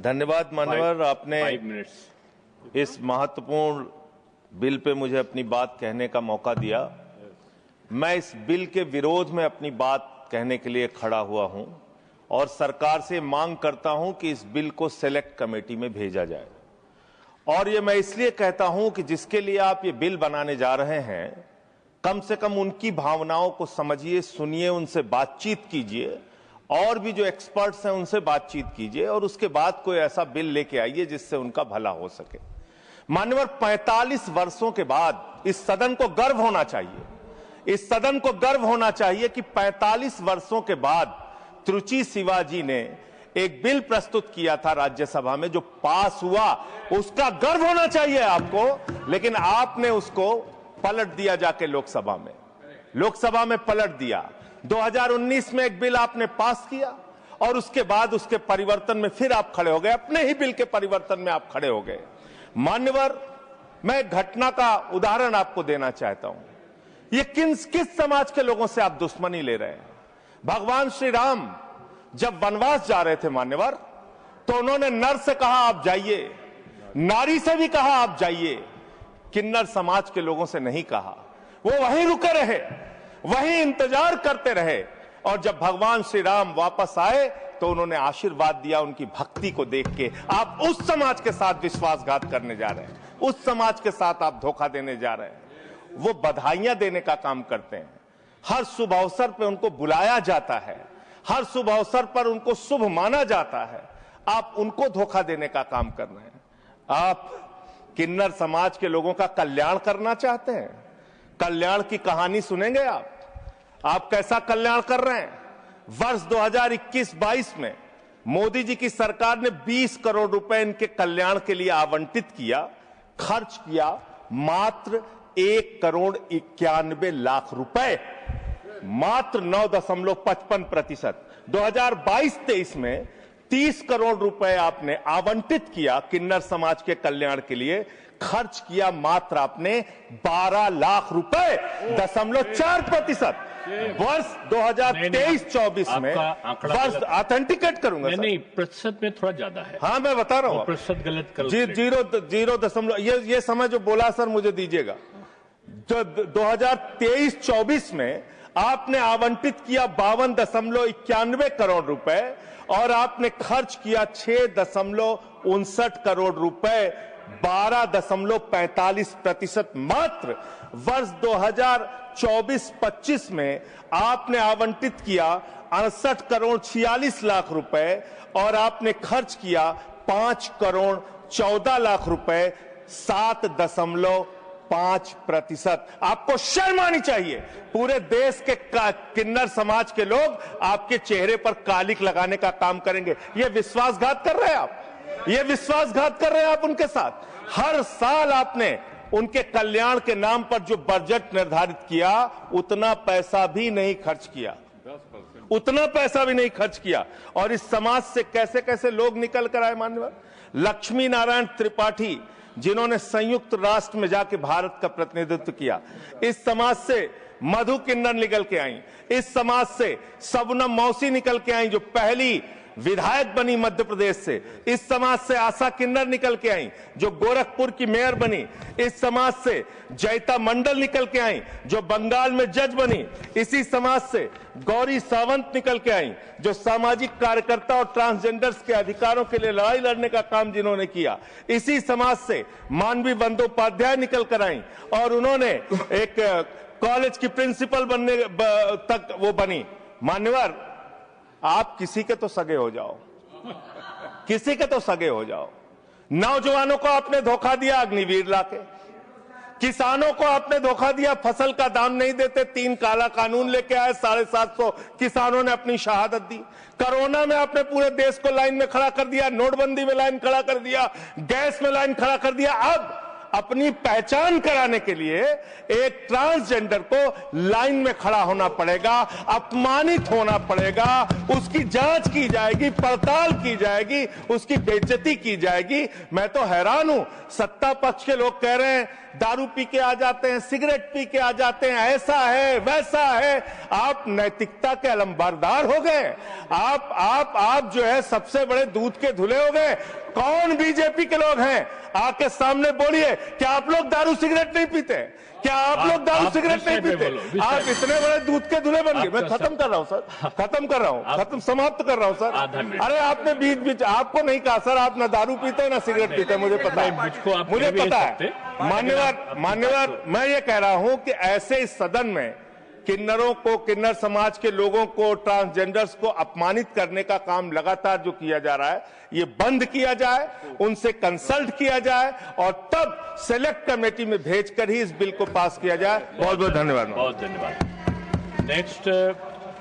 धन्यवाद मान्यवर, आपने इस महत्वपूर्ण बिल पे मुझे अपनी बात कहने का मौका दिया। मैं इस बिल के विरोध में अपनी बात कहने के लिए खड़ा हुआ हूं और सरकार से मांग करता हूं कि इस बिल को सेलेक्ट कमेटी में भेजा जाए। और ये मैं इसलिए कहता हूं कि जिसके लिए आप ये बिल बनाने जा रहे हैं, कम से कम उनकी भावनाओं को समझिए, सुनिए, उनसे बातचीत कीजिए और भी जो एक्सपर्ट्स हैं उनसे बातचीत कीजिए और उसके बाद कोई ऐसा बिल लेके आइए जिससे उनका भला हो सके। मान्यवर, 45 वर्षों के बाद इस सदन को गर्व होना चाहिए, इस सदन को गर्व होना चाहिए कि 45 वर्षों के बाद त्रुचि शिवाजी ने एक बिल प्रस्तुत किया था राज्यसभा में जो पास हुआ, उसका गर्व होना चाहिए आपको। लेकिन आपने उसको पलट दिया जाके लोकसभा में पलट दिया। 2019 में एक बिल आपने पास किया और उसके बाद उसके परिवर्तन में फिर आप खड़े हो गए, अपने ही बिल के परिवर्तन में आप खड़े हो गए। मान्यवर, मैं एक घटना का उदाहरण आपको देना चाहता हूं। ये किस समाज के लोगों से आप दुश्मनी ले रहे हैं? भगवान श्री राम जब वनवास जा रहे थे मान्यवर, तो उन्होंने नर से कहा आप जाइए, नारी से भी कहा आप जाइए, किन्नर समाज के लोगों से नहीं कहा। वो वहीं रुके रहे, वहीं इंतजार करते रहे और जब भगवान श्री राम वापस आए तो उन्होंने आशीर्वाद दिया उनकी भक्ति को देख के। आप उस समाज के साथ विश्वासघात करने जा रहे हैं, उस समाज के साथ आप धोखा देने जा रहे हैं। वो बधाइयां देने का काम करते हैं, हर शुभ अवसर पर उनको बुलाया जाता है, हर शुभ अवसर पर उनको शुभ माना जाता है। आप उनको धोखा देने का काम कर रहे हैं। आप किन्नर समाज के लोगों का कल्याण करना चाहते हैं? कल्याण की कहानी सुनेंगे आप कैसा कल्याण कर रहे हैं? वर्ष 2021-22 में मोदी जी की सरकार ने 20 करोड़ रुपए इनके कल्याण के लिए आवंटित किया, खर्च किया मात्र 1,91,00,000 रुपए, मात्र 9.55%। 2022-23 में 30 करोड़ रुपए आपने आवंटित किया किन्नर समाज के कल्याण के लिए, खर्च किया मात्र आपने 12 लाख रुपए, 0.4%। वर्ष 2023-24 में वर्ष ऑथेंटिकेट करूंगा नहीं, प्रतिशत में थोड़ा ज्यादा है। हाँ, मैं बता रहा हूँ, प्रतिशत गलत कर 0.0 ये समय जो बोला सर मुझे दीजिएगा। जो 2023-24 में आपने आवंटित किया 52.91 करोड़ रुपए और आपने खर्च किया 6.59 करोड़ रुपए, 12.45% मात्र। वर्ष 2024-25 में आपने आवंटित किया 68 करोड़ 46 लाख रुपए और आपने खर्च किया 5 करोड़ 14 लाख रुपए, 7.5%। आपको शर्म आनी चाहिए। पूरे देश के किन्नर समाज के लोग आपके चेहरे पर कालिक लगाने का काम करेंगे। ये विश्वासघात कर रहे हैं आप, ये विश्वासघात कर रहे हैं आप उनके साथ। हर साल आपने उनके कल्याण के नाम पर जो बजट निर्धारित किया, उतना पैसा भी नहीं खर्च किया, उतना पैसा भी नहीं खर्च किया। और इस समाज से कैसे कैसे लोग निकल कर आए मान्यवर। लक्ष्मी नारायण त्रिपाठी, जिन्होंने संयुक्त राष्ट्र में जाके भारत का प्रतिनिधित्व किया, इस समाज से मधु किन्नर निकल के आई, इस समाज से सबनम मौसी निकल के आई जो पहली विधायक बनी मध्य प्रदेश से, इस समाज से आशा किन्नर निकल के आई जो गोरखपुर की मेयर बनी, इस समाज से जयता मंडल निकल के आई जो बंगाल में जज बनी, इसी समाज से गौरी सावंत निकल के आई जो सामाजिक कार्यकर्ता और ट्रांसजेंडर्स के अधिकारों के लिए लड़ाई लड़ने का काम जिन्होंने किया, इसी समाज से मानवी बंदोपाध्याय निकल कर आई और उन्होंने एक कॉलेज की प्रिंसिपल बनने तक वो बनी। मान्यवर, आप किसी के तो सगे हो जाओ, किसी के तो सगे हो जाओ। नौजवानों को आपने धोखा दिया अग्निवीर लाके, किसानों को आपने धोखा दिया, फसल का दाम नहीं देते, 3 काला कानून लेके आए, 750 किसानों ने अपनी शहादत दी। कोरोना में आपने पूरे देश को लाइन में खड़ा कर दिया, नोटबंदी में लाइन खड़ा कर दिया, गैस में लाइन खड़ा कर दिया। अब अपनी पहचान कराने के लिए एक ट्रांसजेंडर को लाइन में खड़ा होना पड़ेगा, अपमानित होना पड़ेगा, उसकी जांच की जाएगी, पड़ताल की जाएगी, उसकी बेइज्जती की जाएगी। मैं तो हैरान हूं, सत्ता पक्ष के लोग कह रहे हैं दारू पी के आ जाते हैं, सिगरेट पी के आ जाते हैं, ऐसा है वैसा है। आप नैतिकता के अलंबरदार हो गए। आप जो है सबसे बड़े दूध के धुले हो गए। कौन बीजेपी के लोग हैं आके सामने बोलिए, क्या आप लोग दारू सिगरेट नहीं पीते? क्या आप लोग दारू सिगरेट नहीं पीते? आप इतने बड़े दूध के धुले बन गए। मैं खत्म कर रहा हूं सर, खत्म कर रहा हूं, समाप्त कर रहा हूं सर। अरे आपने बीच बीच आपको नहीं कहा सर, आप ना दारू पीते ना सिगरेट पीते, मुझे पता है, मुझे पता है। मान्यवर मैं ये कह रहा हूं कि ऐसे इस सदन में किन्नरों को, किन्नर समाज के लोगों को, ट्रांसजेंडर्स को अपमानित करने का काम लगातार जो किया जा रहा है, ये बंद किया जाए, उनसे कंसल्ट किया जाए और तब सेलेक्ट कमेटी में भेजकर ही इस बिल को पास किया जाए। बहुत बहुत धन्यवाद। बहुत धन्यवाद। नेक्स्ट